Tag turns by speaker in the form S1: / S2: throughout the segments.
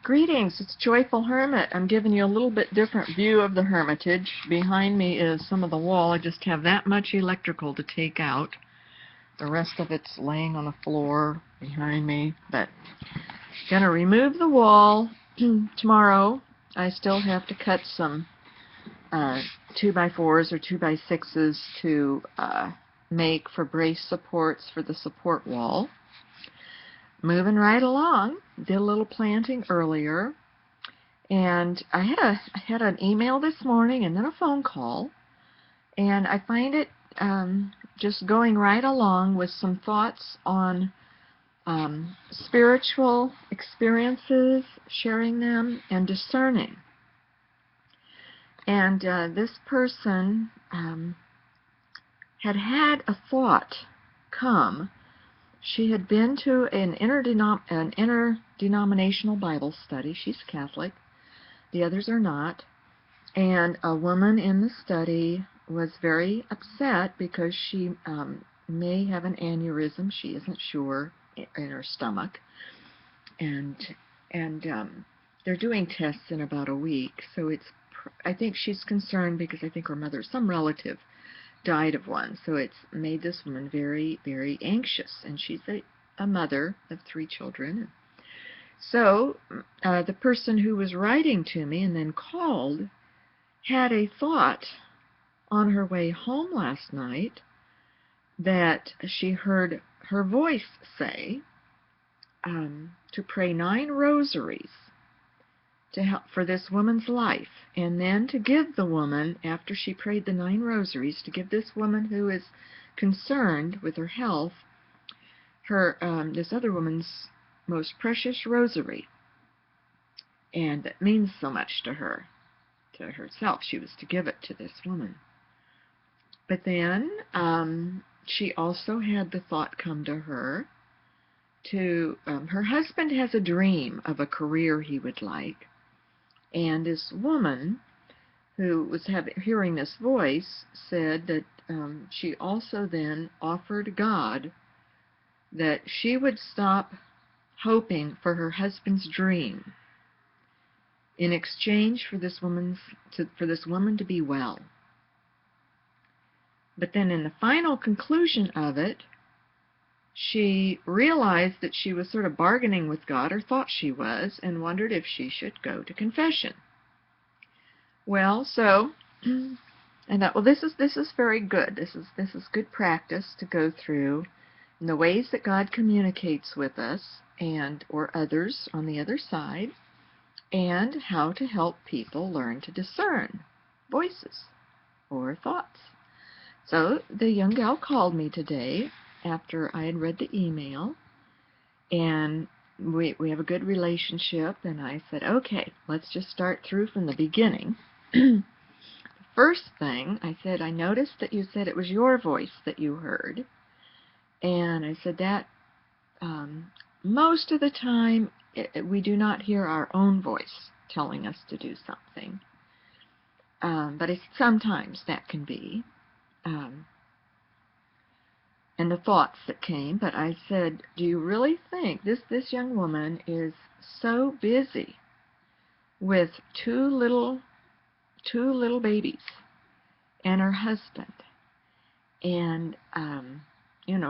S1: Greetings, it's Joyful Hermit. I'm giving you a little bit different view of the Hermitage. Behind me is some of the wall. I just have that much electrical to take out. The rest of it's laying on the floor behind me. But I'm going to remove the wall tomorrow. I still have to cut some 2x4s or 2x6s to make for brace supports for the support wall. Moving right along, did a little planting earlier, and I had an email this morning and then a phone call, and I find it just going right along with some thoughts on spiritual experiences, sharing them, and discerning. And this person had a thought come. She had been to an interdenominational Bible study. She's Catholic. The others are not. And a woman in the study was very upset because she may have an aneurysm. She isn't sure in her stomach. And they're doing tests in about a week. So I think she's concerned because I think her mother, some relative, died of one, so it's made this woman very, very anxious, and she's a mother of 3 children. So the person who was writing to me and then called had a thought on her way home last night that she heard her voice say to pray 9 rosaries to help for this woman's life, and then to give the woman, after she prayed the 9 rosaries, to give this woman who is concerned with her health, this other woman's most precious rosary, and that means so much to her, to herself. She was to give it to this woman. But then she also had the thought come to her to her husband has a dream of a career he would like. And this woman who was hearing this voice said that she also then offered God that she would stop hoping for her husband's dream in exchange for this woman to be well. But then in the final conclusion of it, she realized that she was sort of bargaining with God, or thought she was, and wondered if she should go to confession. Well, so I thought, well, this is very good. This is good practice to go through in the ways that God communicates with us or others on the other side, and how to help people learn to discern voices or thoughts. So the young gal called me today after I had read the email, and we have a good relationship, and I said, okay, let's just start through from the beginning. The first thing I said, I noticed that you said it was your voice that you heard, and I said that most of the time we do not hear our own voice telling us to do something, but sometimes that can be. And the thoughts that came, but I said, do you really think this young woman is so busy with two little babies and her husband, and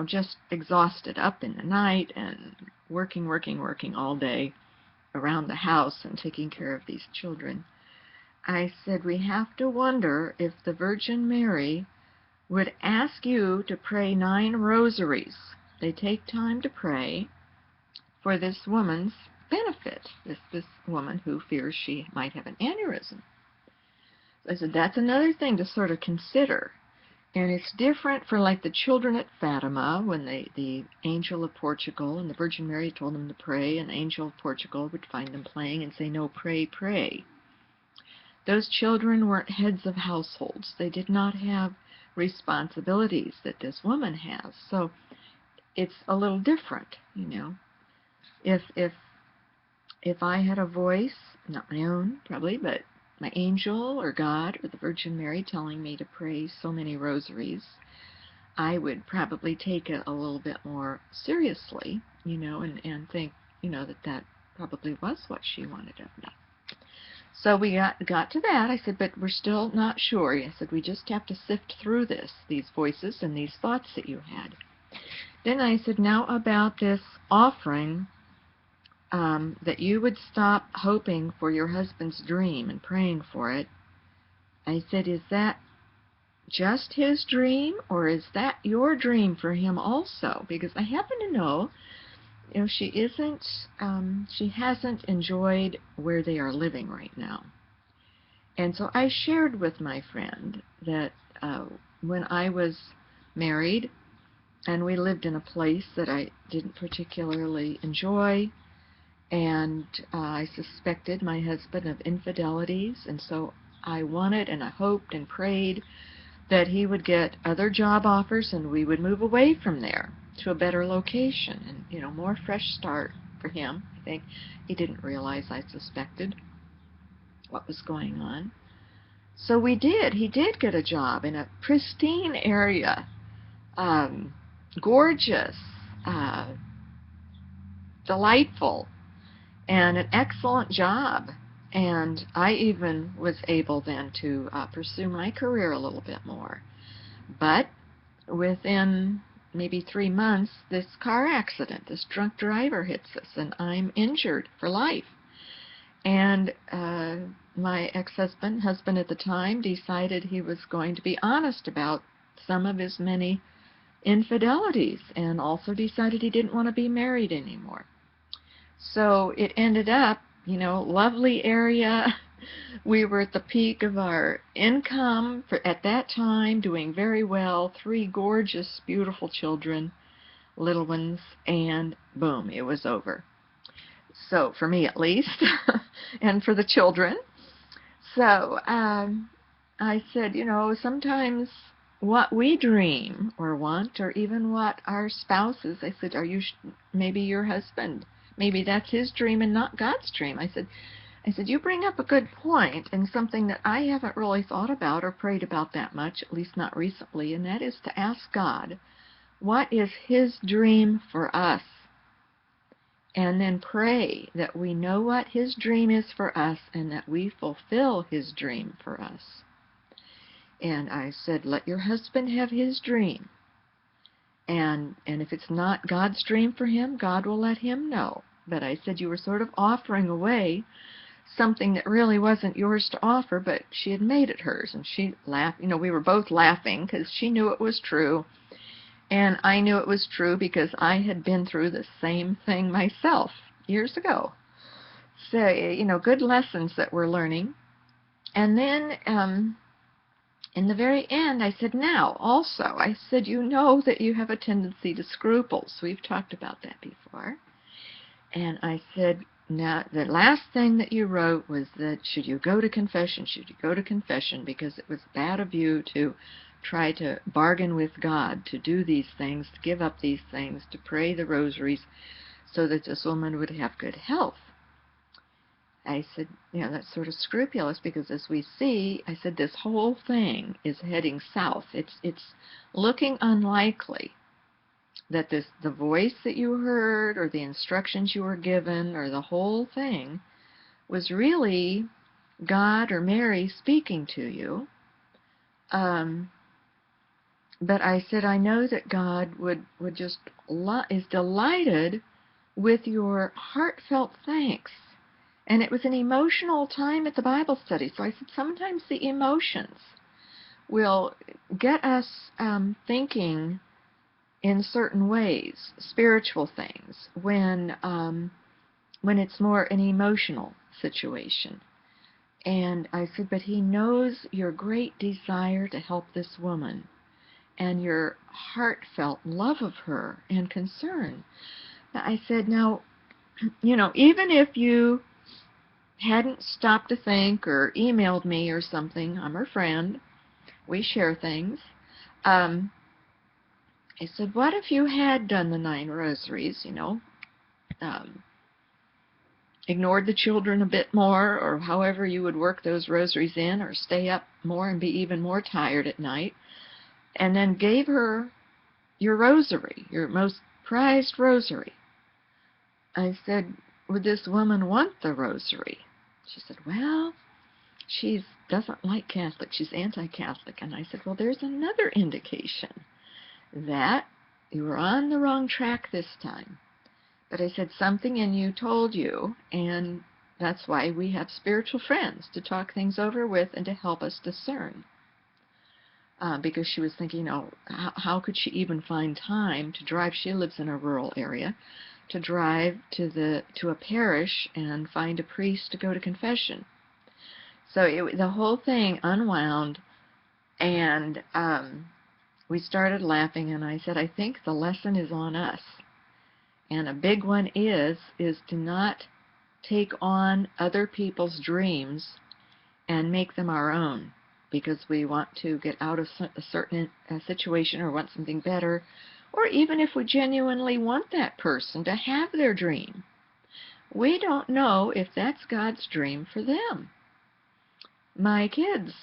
S1: just exhausted, up in the night and working all day around the house and taking care of these children? I said, we have to wonder if the Virgin Mary would ask you to pray 9 rosaries. They take time to pray for this woman's benefit, this woman who fears she might have an aneurysm. I said, that's another thing to sort of consider. And it's different for like the children at Fatima, when the angel of Portugal and the Virgin Mary told them to pray, and the angel of Portugal would find them playing and say, no, pray, pray. Those children weren't heads of households. They did not have responsibilities that this woman has. So it's a little different, If I had a voice, not my own probably, but my angel or God or the Virgin Mary telling me to pray so many rosaries, I would probably take it a little bit more seriously, and think, that probably was what she wanted of me. So we got to that. I said, but we're still not sure. I said, we just have to sift through these voices and these thoughts that you had. Then I said, now about this offering, that you would stop hoping for your husband's dream and praying for it. I said, is that just his dream, or is that your dream for him also? Because I happen to know, she hasn't enjoyed where they are living right now. And so I shared with my friend that when I was married and we lived in a place that I didn't particularly enjoy, and I suspected my husband of infidelities, and so I wanted and I hoped and prayed that he would get other job offers and we would move away from there to a better location and, more fresh start for him. I think he didn't realize I suspected what was going on. So we did. He did get a job in a pristine area, gorgeous, delightful, and an excellent job. And I even was able then to pursue my career a little bit more. But within maybe 3 months, this car accident, this drunk driver hits us, and I'm injured for life. And my husband at the time, decided he was going to be honest about some of his many infidelities, and also decided he didn't want to be married anymore. So it ended up, lovely area. We were at the peak of our income at that time, doing very well, 3 gorgeous, beautiful children, little ones, and boom, it was over. So, for me at least, and for the children. So, I said, sometimes what we dream or want, or even what our spouses, I said, maybe your husband, maybe that's his dream and not God's dream. I said, you bring up a good point, and something that I haven't really thought about or prayed about that much, at least not recently, and that is to ask God, what is his dream for us? And then pray that we know what his dream is for us and that we fulfill his dream for us. And I said, let your husband have his dream. And if it's not God's dream for him, God will let him know. But I said, you were sort of offering away something that really wasn't yours to offer, but she had made it hers. And she laughed. We were both laughing because she knew it was true. And I knew it was true because I had been through the same thing myself years ago. So, good lessons that we're learning. And then in the very end, I said, now, also, I said, you know that you have a tendency to scruples. We've talked about that before. And I said, now, the last thing that you wrote was that should you go to confession? Should you go to confession? Because it was bad of you to try to bargain with God, to do these things, to give up these things, to pray the rosaries so that this woman would have good health. I said, that's sort of scrupulous because as we see, I said, this whole thing is heading south. It's looking unlikely that the voice that you heard or the instructions you were given or the whole thing was really God or Mary speaking to you. But I said, I know that God is delighted with your heartfelt thanks. And it was an emotional time at the Bible study. So I said, sometimes the emotions will get us thinking in certain ways, spiritual things, when it's more an emotional situation. And I said, but he knows your great desire to help this woman and your heartfelt love of her and concern. I said, now, even if you hadn't stopped to think or emailed me or something, I'm her friend, we share things, I said, what if you had done the 9 rosaries, ignored the children a bit more, or however you would work those rosaries in, or stay up more and be even more tired at night, and then gave her your rosary, your most prized rosary. I said, would this woman want the rosary? She said, well, she doesn't like Catholic. She's anti-Catholic. And I said, well, there's another indication that you were on the wrong track this time. But I said, something in you told you, and that's why we have spiritual friends to talk things over with and to help us discern. Because she was thinking, oh, how could she even find time to drive? She lives in a rural area, to drive to a parish and find a priest to go to confession. So the whole thing unwound, and we started laughing, and I said, I think the lesson is on us. And a big one is to not take on other people's dreams and make them our own, because we want to get out of a certain situation or want something better, or even if we genuinely want that person to have their dream, we don't know if that's God's dream for them. My kids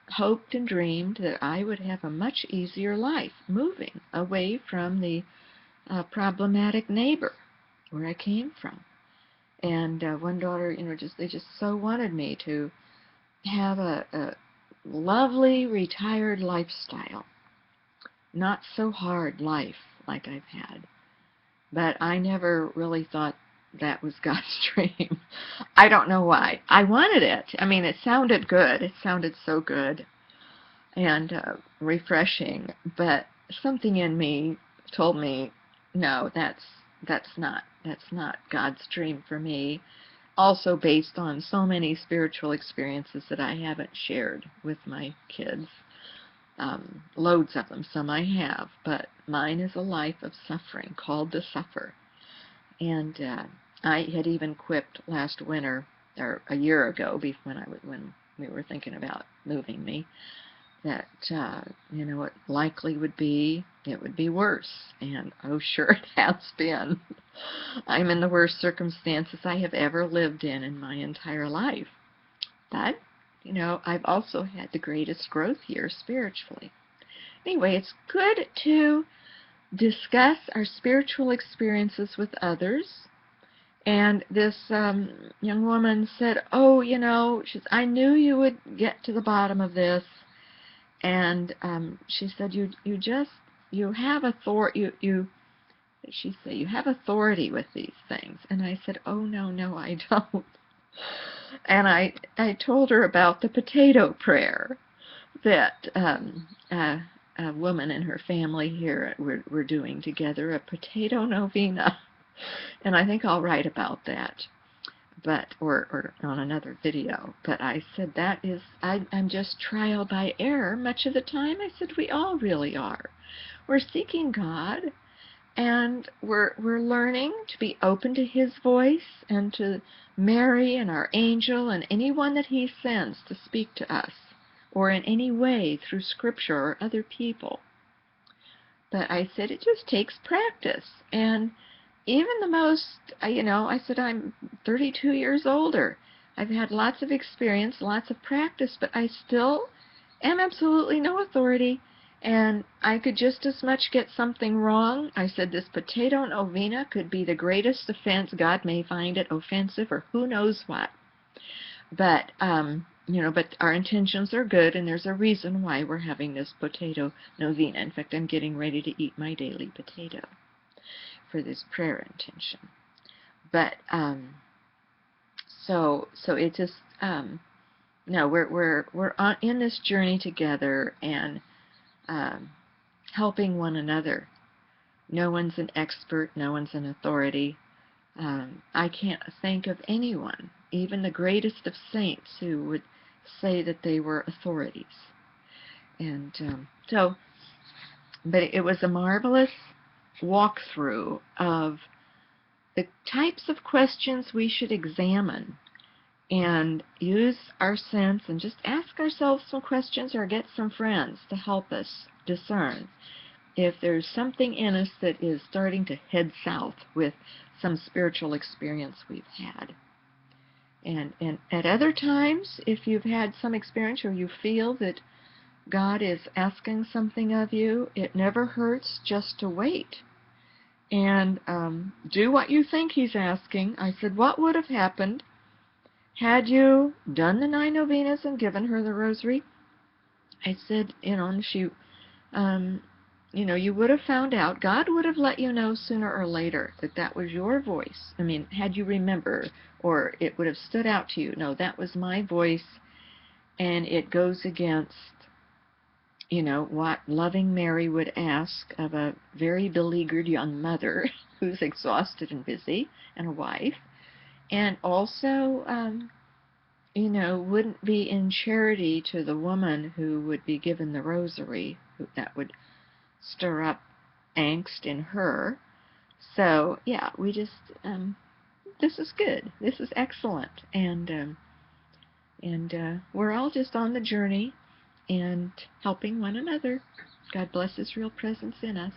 S1: hoped and dreamed that I would have a much easier life moving away from the problematic neighbor where I came from. And one daughter, they just so wanted me to have a lovely retired lifestyle, not so hard life like I've had. But I never really thought that was God's dream. I don't know why. I wanted it. I mean, it sounded good. It sounded so good and refreshing. But something in me told me, no, that's not God's dream for me. Also based on so many spiritual experiences that I haven't shared with my kids. Loads of them. Some I have, but mine is a life of suffering, called to suffer. And I had even quipped last winter, or a year ago, when we were thinking about moving me, that it likely would be, it would be worse. And oh, sure it has been. I'm in the worst circumstances I have ever lived in my entire life. But I've also had the greatest growth here spiritually. Anyway, it's good to discuss our spiritual experiences with others. And this young woman said, oh, she said, I knew you would get to the bottom of this. And she said, you have authority, she said, you have authority with these things. And I said, oh, no, I don't. And I told her about the potato prayer that a woman and her family here were doing together, a potato novena. And I think I'll write about that, or on another video. But I said I'm just trial by error much of the time. I said we all really are. We're seeking God, and we're learning to be open to His voice and to Mary and our angel and anyone that He sends to speak to us, or in any way through Scripture or other people. But I said it just takes practice. And even the most, I said I'm 32 years older. I've had lots of experience, lots of practice, but I still am absolutely no authority. And I could just as much get something wrong. I said this potato novena could be the greatest offense. God may find it offensive or who knows what. But, but our intentions are good, and there's a reason why we're having this potato novena. In fact, I'm getting ready to eat my daily potato for this prayer intention. But, so it just, no, we're in this journey together and helping one another. No one's an expert, no one's an authority. I can't think of anyone, even the greatest of saints, who would say that they were authorities. And but it was a marvelous walkthrough of the types of questions we should examine and use our sense and just ask ourselves some questions or get some friends to help us discern if there's something in us that is starting to head south with some spiritual experience we've had. And at other times, if you've had some experience or you feel that God is asking something of you, it never hurts just to wait And do what you think he's asking. I said, what would have happened had you done the 9 novenas and given her the rosary? I said, and she, you would have found out. God would have let you know sooner or later that that was your voice. I mean, had you remembered, or it would have stood out to you. No, that was my voice, and it goes against, what loving Mary would ask of a very beleaguered young mother who's exhausted and busy, and a wife, and also, wouldn't be in charity to the woman who would be given the rosary. That would stir up angst in her. So, yeah, we just, this is good. This is excellent. And we're all just on the journey and helping one another. God bless His real presence in us.